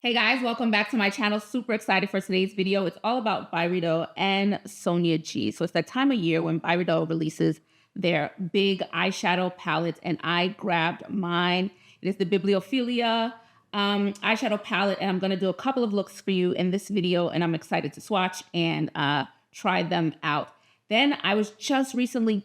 Hey guys, welcome back to my channel. Super excited for today's video. It's all about Byredo and Sonia G. So it's that time of year when Byredo releases their big eyeshadow palette, and I grabbed mine. It is the Bibliophilia eyeshadow palette, and I'm going to do a couple of looks for you in this video, and I'm excited to swatch and try them out. Then I was just recently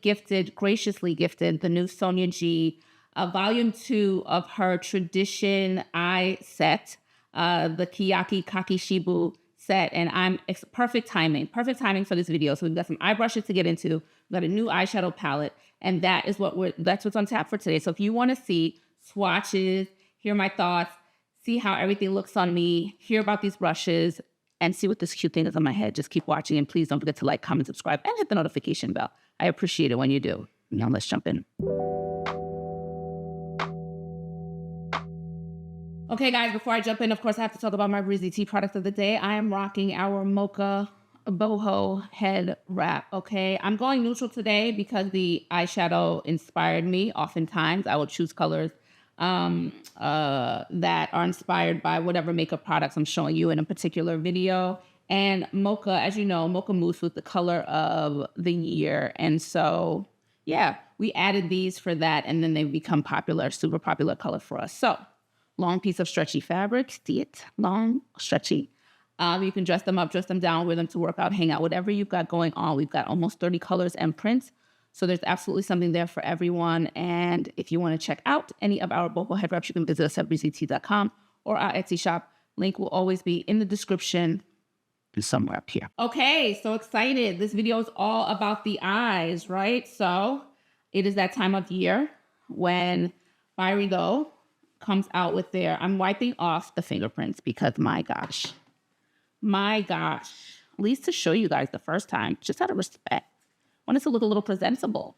graciously gifted, the new Sonia G volume 2 of her Tradition eye set. The Keyaki Kakishibu set, and it's perfect timing for this video. So we've got some eye brushes to get into, we've got a new eyeshadow palette, and that's what's on tap for today. So if you want to see swatches, hear my thoughts, see how everything looks on me, hear about these brushes, and see what this cute thing is on my head, just keep watching, and please don't forget to like, comment, subscribe, and hit the notification bell. I appreciate it when you do. Now let's jump in. Okay, guys, before I jump in, of course, I have to talk about my Breezy tea product of the day. I am rocking our Mocha Boho head wrap, okay? I'm going neutral today because the eyeshadow inspired me. Oftentimes, I will choose colors that are inspired by whatever makeup products I'm showing you in a particular video. And Mocha, as you know, Mocha Mousse was the color of the year. And so, yeah, we added these for that, and then they've become popular, super popular color for us. So, long piece of stretchy fabric, see it? Long, stretchy. You can dress them up, dress them down, wear them to work out, hang out, whatever you've got going on. We've got almost 30 colors and prints. So there's absolutely something there for everyone. And if you want to check out any of our Boho head wraps, you can visit us at breezytea.com or our Etsy shop. Link will always be in the description somewhere up here. Okay, so excited. This video is all about the eyes, right? So it is that time of year when Byredo comes out with I'm wiping off the fingerprints because my gosh, at least to show you guys the first time, just out of respect, want it to look a little presentable.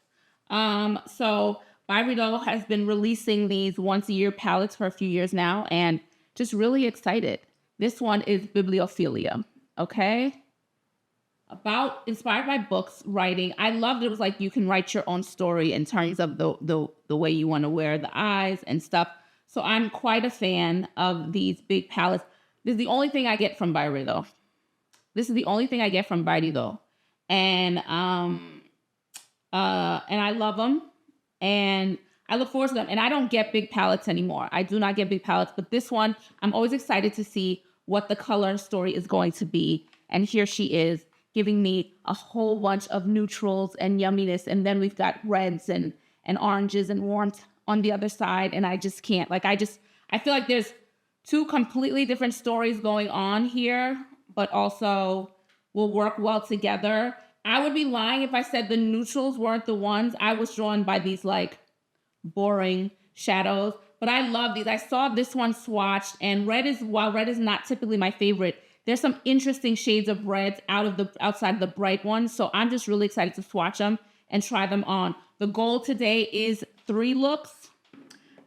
So Byredo has been releasing these once a year palettes for a few years now, and just really excited. This one is Bibliophilia, okay? Inspired by books, writing. I loved it. It was like you can write your own story in terms of the way you want to wear the eyes and stuff. So I'm quite a fan of these big palettes. This is the only thing I get from Byredo. And I love them, and I look forward to them. And I don't get big palettes anymore. I do not get big palettes, but this one, I'm always excited to see what the color story is going to be. And here she is, giving me a whole bunch of neutrals and yumminess. And then we've got reds and oranges and warmth on the other side, and I just can't. I feel like there's two completely different stories going on here, but also will work well together. I would be lying if I said the neutrals weren't the ones. I was drawn by these like boring shadows, but I love these. I saw this one swatched, and while red is not typically my favorite, there's some interesting shades of reds outside the bright ones. So I'm just really excited to swatch them and try them on. The goal today is 3 looks.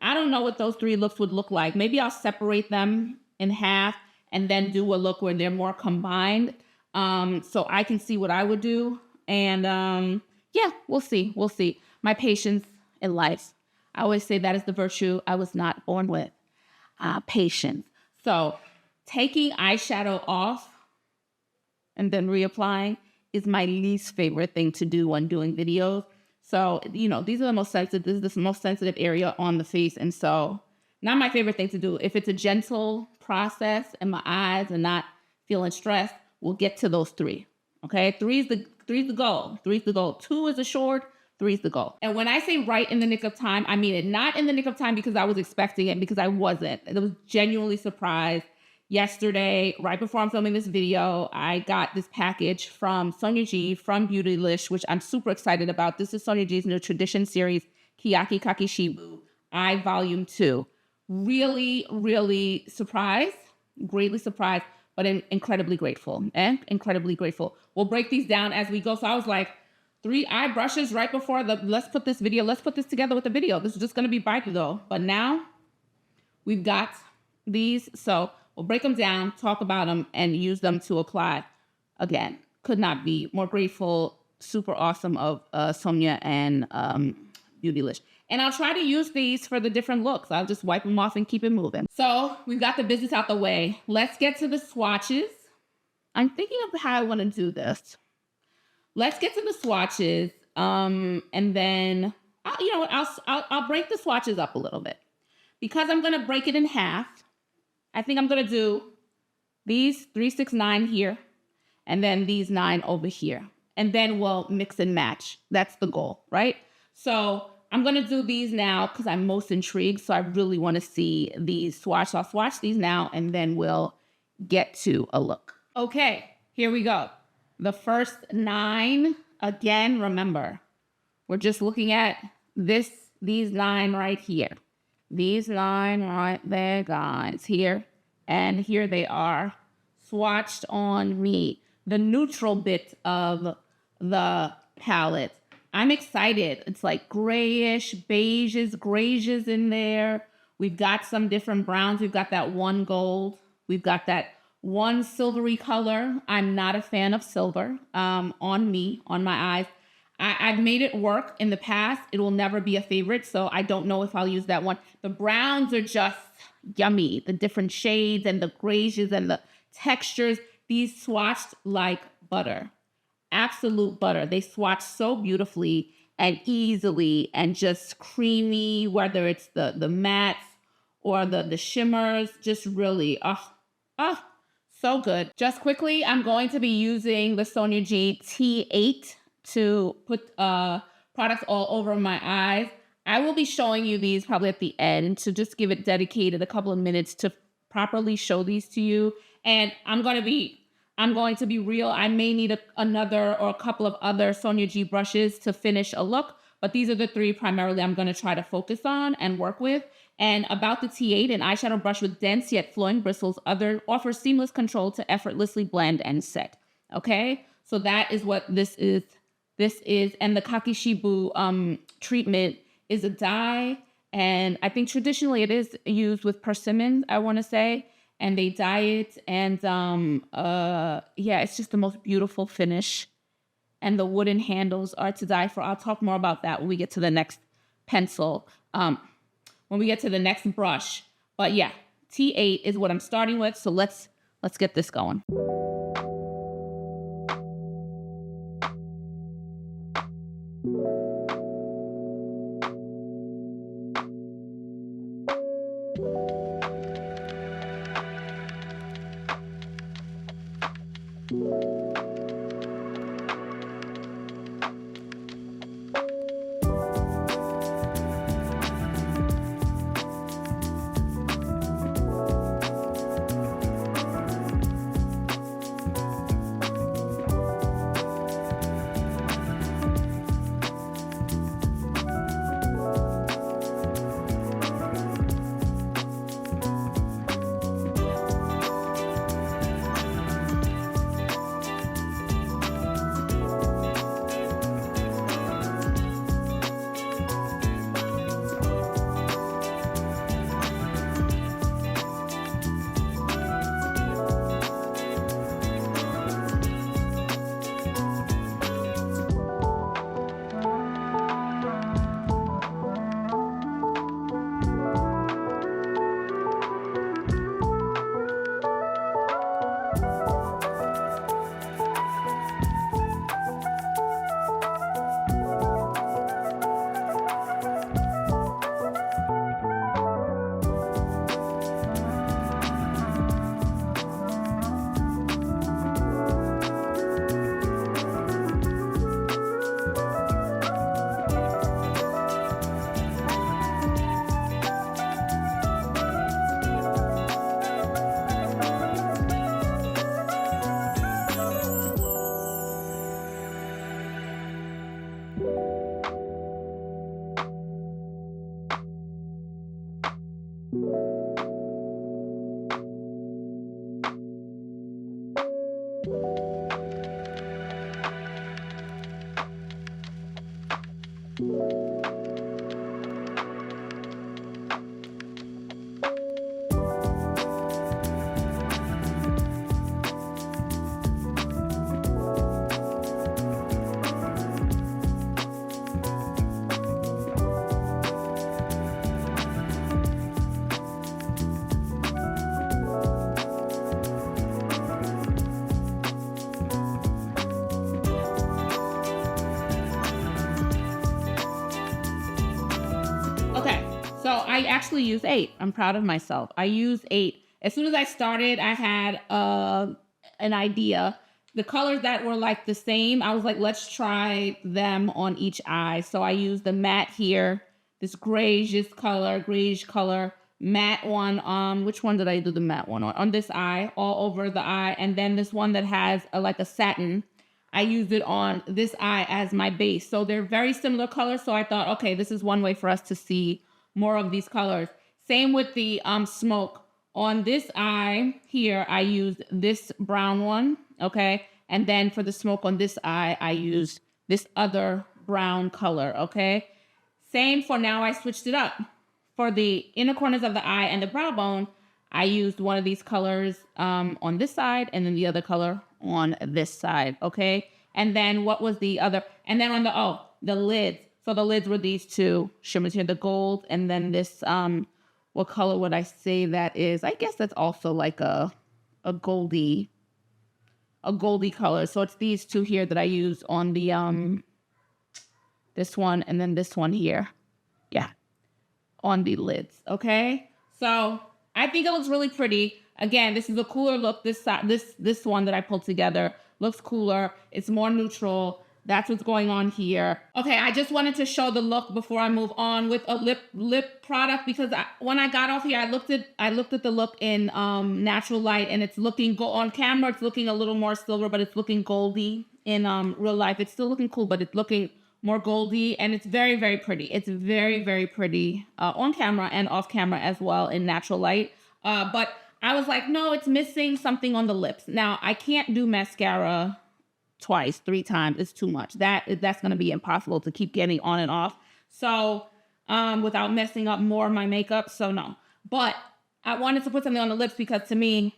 I don't know what those 3 looks would look like. Maybe I'll separate them in half and then do a look where they're more combined, so I can see what I would do. And yeah, we'll see. My patience in life. I always say that is the virtue I was not born with. Patience. So taking eyeshadow off and then reapplying is my least favorite thing to do when doing videos. So, these are the most sensitive. This is the most sensitive area on the face. And so not my favorite thing to do. If it's a gentle process in my eyes and not feeling stressed, we'll get to those 3. Okay. 3 is the goal. 2 is a short, 3 is the goal. And when I say right in the nick of time, I mean it. Not in the nick of time because I was expecting it, because I wasn't. I was genuinely surprised. Yesterday, right before I'm filming this video, I got this package from Sonia G from Beautylish, which I'm super excited about. This is Sonia G's new Tradition series, Keyaki Kakishibu Eye Volume 2. Really, really surprised, greatly surprised, but incredibly grateful. We'll break these down as we go. So I was like, 3 eye brushes right before let's put this together with the video. This is just going to be Byredo. But now we've got these. So we'll break them down, talk about them, and use them to apply. Again, could not be more grateful. Super awesome of Sonia and Beautylish. And I'll try to use these for the different looks. I'll just wipe them off and keep it moving. So we've got the business out the way. Let's get to the swatches. I'm thinking of how I want to do this. Let's get to the swatches. And then, you know what, I'll break the swatches up a little bit. Because I'm going to break it in half, I think I'm going to do these 3, 6, 9 here. And then these 9 over here. And then we'll mix and match. That's the goal, right? So I'm going to do these now because I'm most intrigued. So I really want to see these swatch. So I'll swatch these now and then we'll get to a look. Okay, here we go. The first 9, again, remember, we're just looking at these 9 right here. These 9 right there, guys, here. And here they are swatched on me. The neutral bit of the palette. I'm excited. It's like grayish, grayish in there. We've got some different browns. We've got that one gold. We've got that one silvery color. I'm not a fan of silver on me, on my eyes. I've made it work in the past. It will never be a favorite, so I don't know if I'll use that one. The browns are just yummy. The different shades and the grayish and the textures. These swatched like butter. Absolute butter. They swatch so beautifully and easily and just creamy, whether it's the mattes or the shimmers. Just really, so good. Just quickly, I'm going to be using the Sonia G T8 to put products all over my eyes. I will be showing you these probably at the end to just give it dedicated a couple of minutes to properly show these to you. And I'm going to be real. I may need another or a couple of other Sonia G brushes to finish a look, but these are the 3 primarily I'm going to try to focus on and work with. And about the T8, an eyeshadow brush with dense yet flowing bristles, offers seamless control to effortlessly blend and set. Okay, so that is what this is. And the Kakishibu treatment is a dye, and I think traditionally it is used with persimmon, I want to say. And they dye it, and yeah, it's just the most beautiful finish. And the wooden handles are to die for. I'll talk more about that when we get to the next pencil, when we get to the next brush. But yeah, T8 is what I'm starting with, so let's get this going. I actually use 8. I'm proud of myself. I use 8. As soon as I started, I had an idea. The colors that were like the same, I was like, let's try them on each eye. So I used the matte here, this grayish color, matte one. Which one did I do the matte one on? On this eye, all over the eye. And then this one that has like a satin, I used it on this eye as my base. So they're very similar colors. So I thought, okay, this is one way for us to see more of these colors. Same with the smoke. On this eye here, I used this brown one, okay? And then for the smoke on this eye, I used this other brown color, okay? Same for now, I switched it up. For the inner corners of the eye and the brow bone, I used one of these colors on this side and then the other color on this side, okay? And then what was the other? And then on the lids. So the lids were these two shimmers here, the gold, and then this, what color would I say that is? I guess that's also like a goldy color. So it's these two here that I use on the, this one and then this one here. Yeah, on the lids, okay? So I think it looks really pretty. Again, this is a cooler look. This one that I pulled together looks cooler. It's more neutral. That's what's going on here. Okay, I just wanted to show the look before I move on with a lip product because when I got off here, I looked at the look in natural light and it's looking on camera. It's looking a little more silver, but it's looking goldy in real life. It's still looking cool, but it's looking more goldy and it's very, very pretty. It's very, very pretty on camera and off camera as well in natural light. But I was like, no, it's missing something on the lips. Now, I can't do mascara twice, 3 times. It's too much. That's going to be impossible to keep getting on and off. So, without messing up more of my makeup. So, no. But I wanted to put something on the lips because to me,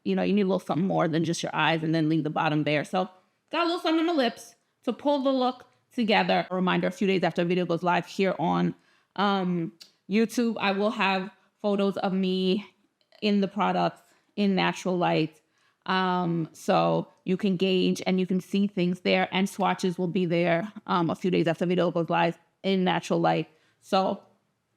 you know, you need a little something more than just your eyes and then leave the bottom bare. So, got a little something on the lips to pull the look together. A reminder, a few days after a video goes live here on YouTube, I will have photos of me in the products in natural light. So you can gauge and you can see things there, and swatches will be there a few days after the video goes live in natural light. So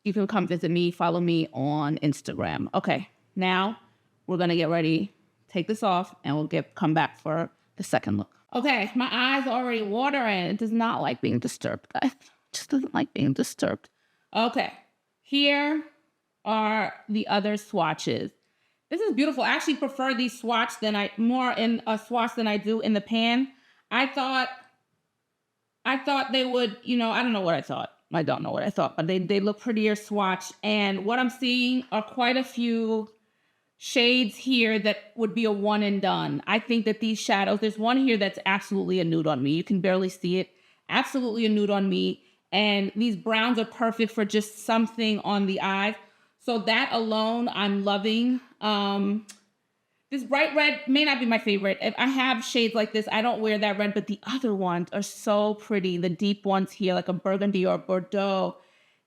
you can come visit me, follow me on Instagram. Okay, now we're gonna get ready, take this off, and we'll come back for the second look. Okay, my eyes are already watering. It does not like being disturbed, guys. It just doesn't like being disturbed. Okay, here are the other swatches. This is beautiful. I actually prefer these swatch more in a swatch than I do in the pan. I thought they would, you know, I don't know what I thought. I don't know what I thought, but they look prettier swatch. And what I'm seeing are quite a few shades here that would be a one and done. I think that these shadows, there's one here that's absolutely a nude on me. You can barely see it. Absolutely a nude on me. And these browns are perfect for just something on the eyes. So that alone, I'm loving. This bright red may not be my favorite. If I have shades like this, I don't wear that red, but the other ones are so pretty. The deep ones here, like a burgundy or Bordeaux.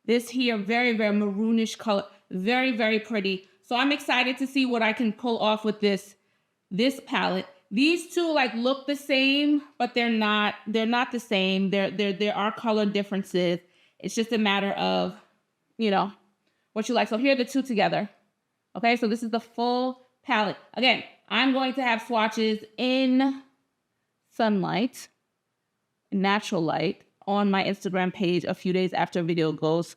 This here, very, very maroonish color. Very, very pretty. So I'm excited to see what I can pull off with this palette. These two like look the same, but they're not the same. There are color differences. It's just a matter of, you know, what you like. So here are the two together. Okay, so this is the full palette. Again, I'm going to have swatches in sunlight, natural light, on my Instagram page a few days after a video goes.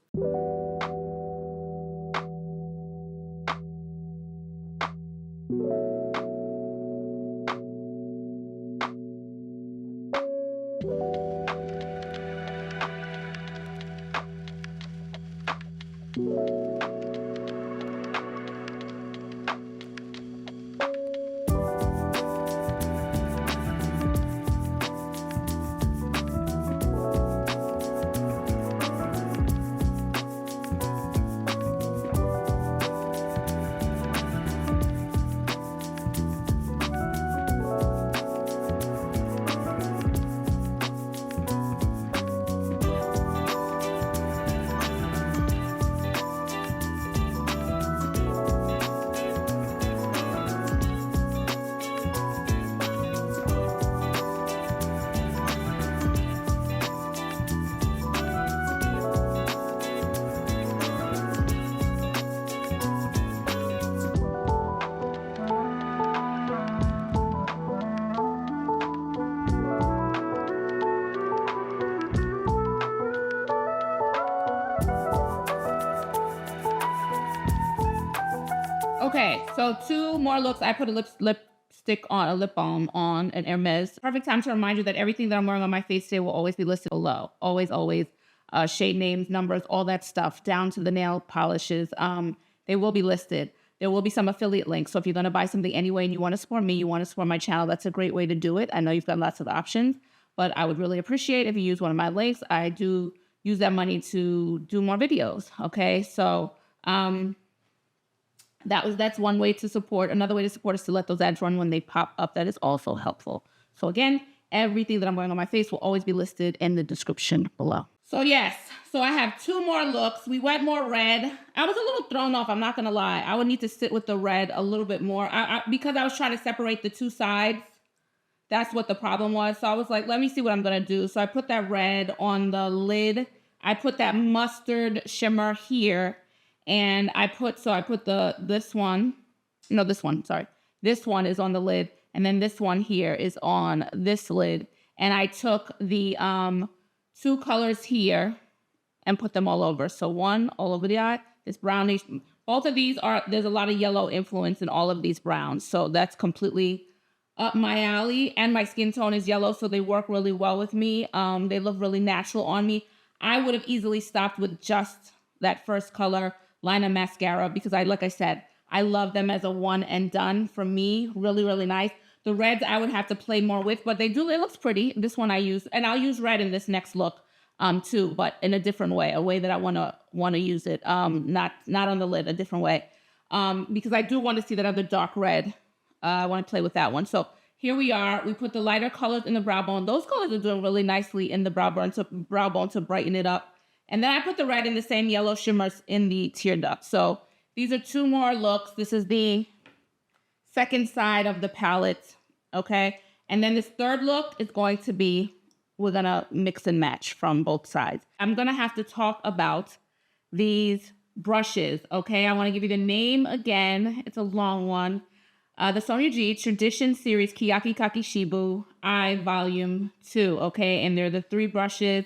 Okay, so 2 more looks. I put a lipstick on, a lip balm on an Hermes. Perfect time to remind you that everything that I'm wearing on my face today will always be listed below. Always, always. Shade names, numbers, all that stuff, down to the nail polishes. They will be listed. There will be some affiliate links. So if you're going to buy something anyway and you want to support me, you want to support my channel, that's a great way to do it. I know you've got lots of options, but I would really appreciate if you use one of my links. I do use that money to do more videos. Okay, so that's one way to support. Another way to support is to let those ads run when they pop up. That is also helpful. So again, everything that I'm wearing on my face will always be listed in the description below. So yes, so I have 2 more looks. We went more red. I was a little thrown off, I'm not gonna lie. I would need to sit with the red a little bit more. Because I was trying to separate the 2 sides, that's what the problem was. So I was like, let me see what I'm gonna do. So I put that red on the lid. I put that mustard shimmer here. And I put this one is on the lid. And then this one here is on this lid. And I took the 2 colors here and put them all over. So one all over the eye, this brownish. Both of these there's a lot of yellow influence in all of these browns. So that's completely up my alley. And my skin tone is yellow, so they work really well with me. They look really natural on me. I would have easily stopped with just that first color line of mascara because like I said, I love them as a one and done for me. Really, really nice. The reds I would have to play more with, but it looks pretty. This one I use, and I'll use red in this next look too, but in a different way, a way that I want to use it. Not on the lid, a different way. Because I do want to see that other dark red. I want to play with that one. So here we are. We put the lighter colors in the brow bone. Those colors are doing really nicely in the brow bone to brighten it up. And then I put the red in the same yellow shimmers in the tear duct. So these are 2 more looks. This is the second side of the palette, okay? And then this third look is going to be, we're gonna mix and match from both sides. I'm gonna have to talk about these brushes, okay? I wanna give you the name again. It's a long one. The Sonia G Tradition Series Keyaki Kakishibu Eye Volume 2, okay? And they're the 3 brushes.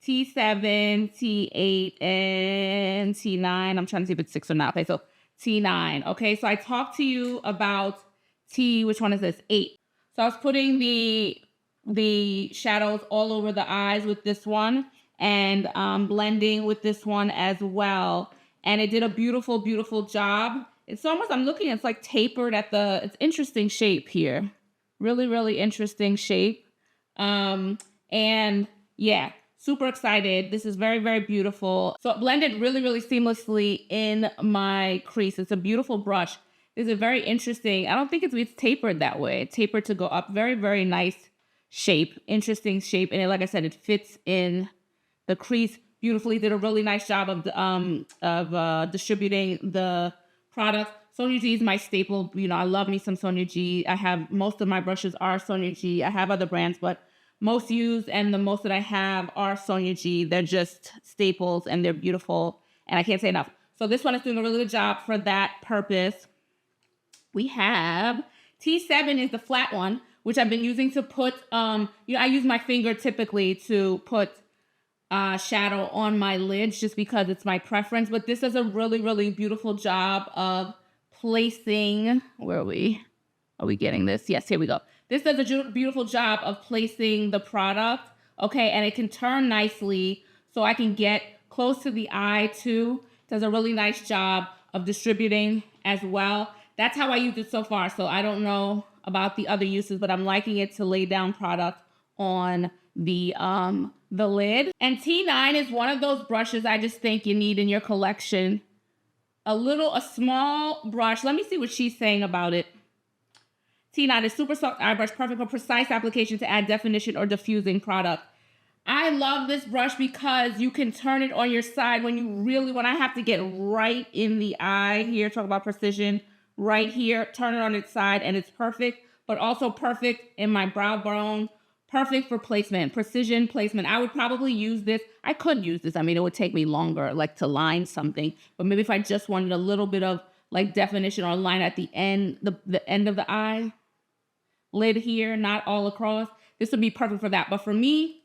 T7, T8, and T9. I'm trying to see if it's 6 or not. Okay, so T9. Okay, so I talked to you about which one is this? 8. So I was putting the shadows all over the eyes with this one and blending with this one as well. And it did a beautiful, beautiful job. It's almost, it's like tapered it's interesting shape here. Really, really interesting shape. And yeah. Super excited. This is very, very beautiful. So it blended really, really seamlessly in my crease. It's a beautiful brush. This is very interesting. I don't think it's tapered that way. It's tapered to go up. Very, very nice shape. Interesting shape. And like I said, it fits in the crease beautifully. Did a really nice job of distributing the product. Sonia G is my staple. You know, I love me some Sonia G. I have most of my brushes are Sonia G. I have other brands, but most used and the most that I have are Sonia G. They're just staples and they're beautiful. And I can't say enough. So this one is doing a really good job for that purpose. We have T7 is the flat one, which I've been using to put, I use my finger typically to put shadow on my lids just because it's my preference. But this does a really, really beautiful job of placing, where are we? Are we getting this? Yes, here we go. This does a beautiful job of placing the product, okay? And it can turn nicely so I can get close to the eye too. It does a really nice job of distributing as well. That's how I use it so far. So I don't know about the other uses, but I'm liking it to lay down product on the lid. And T9 is one of those brushes I just think you need in your collection. A small brush. Let me see what she's saying about it. T9 is super soft eye brush, perfect for precise application to add definition or diffusing product. I love this brush because you can turn it on your side when I have to get right in the eye here, talk about precision, right here, turn it on its side, and it's perfect, but also perfect in my brow bone, perfect for placement, precision placement. I would probably use this. I could use this. I mean, it would take me longer, like to line something, but maybe if I just wanted a little bit of like definition or line at the end, the end of the eye, lid here, not all across. This would be perfect for that. But for me,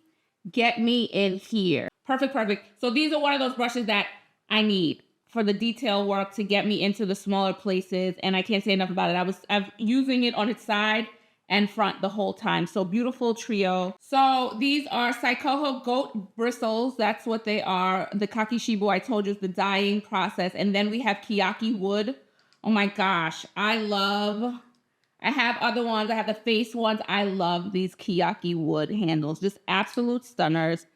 get me in here. Perfect, perfect. So these are one of those brushes that I need. for the detail work to get me into the smaller places. And I can't say enough about it. I'm using it on its side and front the whole time. So beautiful trio. So these are Saikoho goat bristles. That's what they are. The Kakishibu, I told you, is the dyeing process. And then we have Keyaki wood. Oh my gosh. I have other ones. I have the face ones. I love these Keyaki wood handles. Just absolute stunners.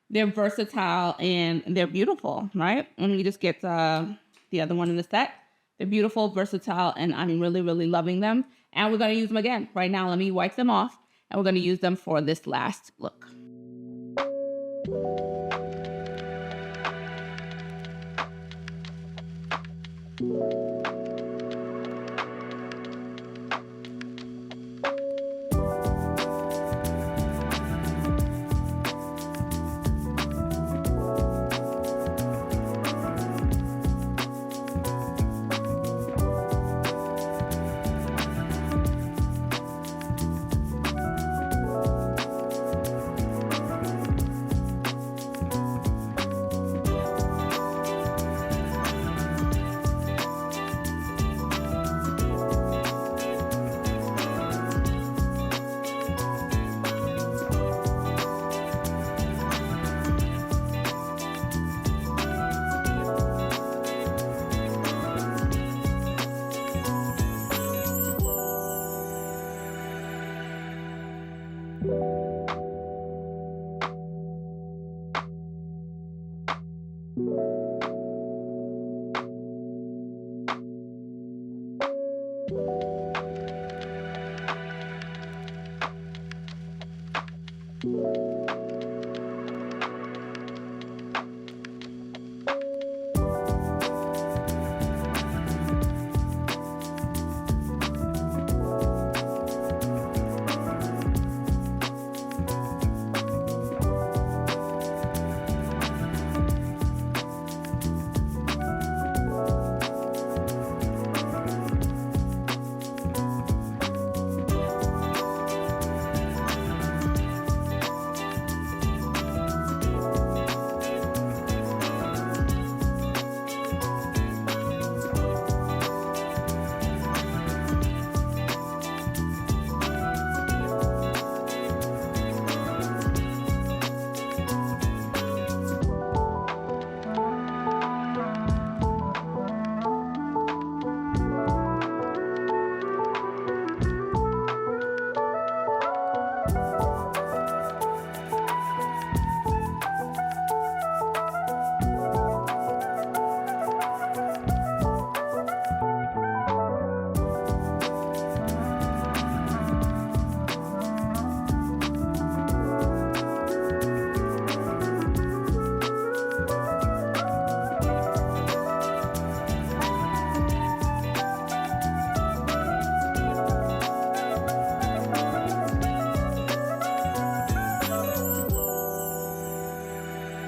They're versatile and they're beautiful, right? Let me just get the other one in the set. They're beautiful, versatile, and I'm really, really loving them. And we're going to use them again. Right now, let me wipe them off, and we're going to use them for this last look.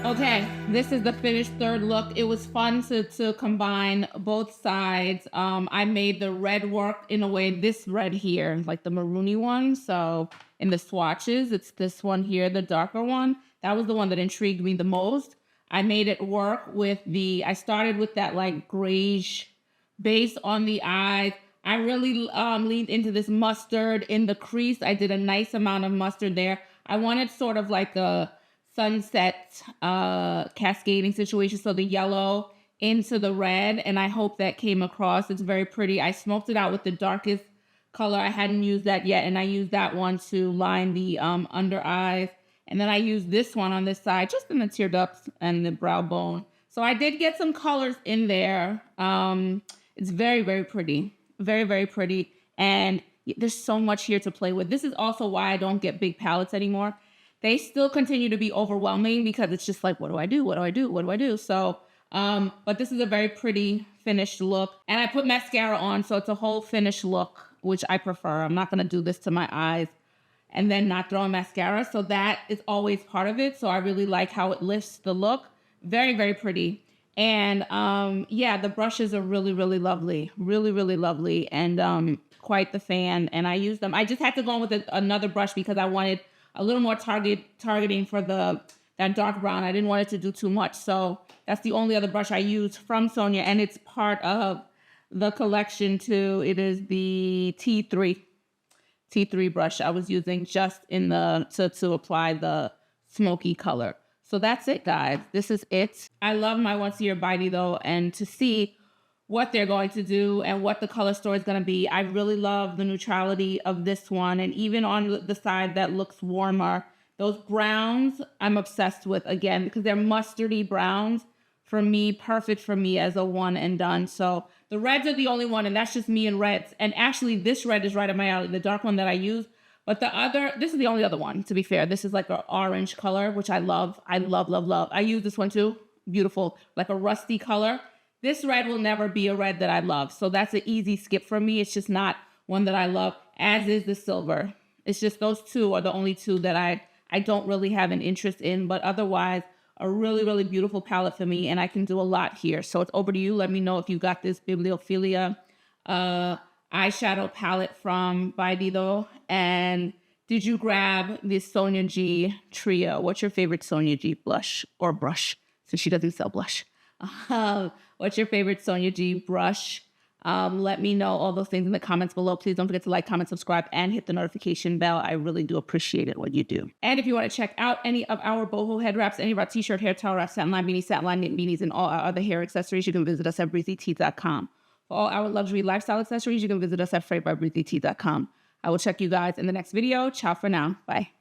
Okay, this is the finished third look. It was fun to combine both sides. I made the red work in a way, this red here, like the maroony one. So in the swatches, it's this one here, the darker one. That was the one that intrigued me the most. I made it work with I started with that like grayish base on the eyes. I really leaned into this mustard in the crease. I did a nice amount of mustard there. I wanted sort of like a sunset cascading situation, so the yellow into the red, and I hope that came across. It's very pretty. I smoked it out with the darkest color. I hadn't used that yet, and I used that one to line the under eyes, and then I used this one on this side just in the tear ducts and the brow bone. So I did get some colors in there. It's very, very pretty. Very, very pretty, and there's so much here to play with. This is also why I don't get big palettes anymore. They still continue to be overwhelming because it's just like, what do I do? What do I do? What do I do? So, but this is a very pretty finished look. And I put mascara on, so it's a whole finished look, which I prefer. I'm not going to do this to my eyes and then not throw in mascara. So that is always part of it. So I really like how it lifts the look. Very, very pretty. And yeah, the brushes are really, really lovely. Really, really lovely. And quite the fan. And I use them. I just had to go in with another brush because I wanted a little more targeting for that dark brown. I didn't want it to do too much. So That's the only other brush I use from Sonia, and it's part of the collection too. It is the T3 brush I was using just in the to apply the smoky color. So that's it, guys. This is it. I love my once a year Byredo though, and to see what they're going to do and what the color story is going to be. I really love the neutrality of this one, and even on the side that looks warmer, those browns I'm obsessed with again because they're mustardy browns. For me, perfect for me as a one and done. So the reds are the only one, and that's just me and reds. And actually, this red is right up my alley, the dark one that I use. But the other, this is the only other one, to be fair. This is like an orange color, which I love. I love, love, love. I use this one too. Beautiful, like a rusty color. This red will never be a red that I love. So that's an easy skip for me. It's just not one that I love, as is the silver. It's just those two are the only two that I don't really have an interest in. But otherwise, a really, really beautiful palette for me, and I can do a lot here. So it's over to you. Let me know if you got this Bibliophilia eyeshadow palette from Byredo, and did you grab this Sonia G trio? What's your favorite Sonia G blush or brush, since she doesn't sell blush? What's your favorite Sonia G brush? Let me know all those things in the comments below. Please don't forget to like, comment, subscribe, and hit the notification bell. I really do appreciate it when you do. And if you want to check out any of our boho head wraps, any of our t-shirt, hair towel wraps, satin line beanies, satin line knit beanies, and all our other hair accessories, you can visit us at breezytees.com. For all our luxury lifestyle accessories, you can visit us at freightbybreezytees.com. I will check you guys in the next video. Ciao for now. Bye.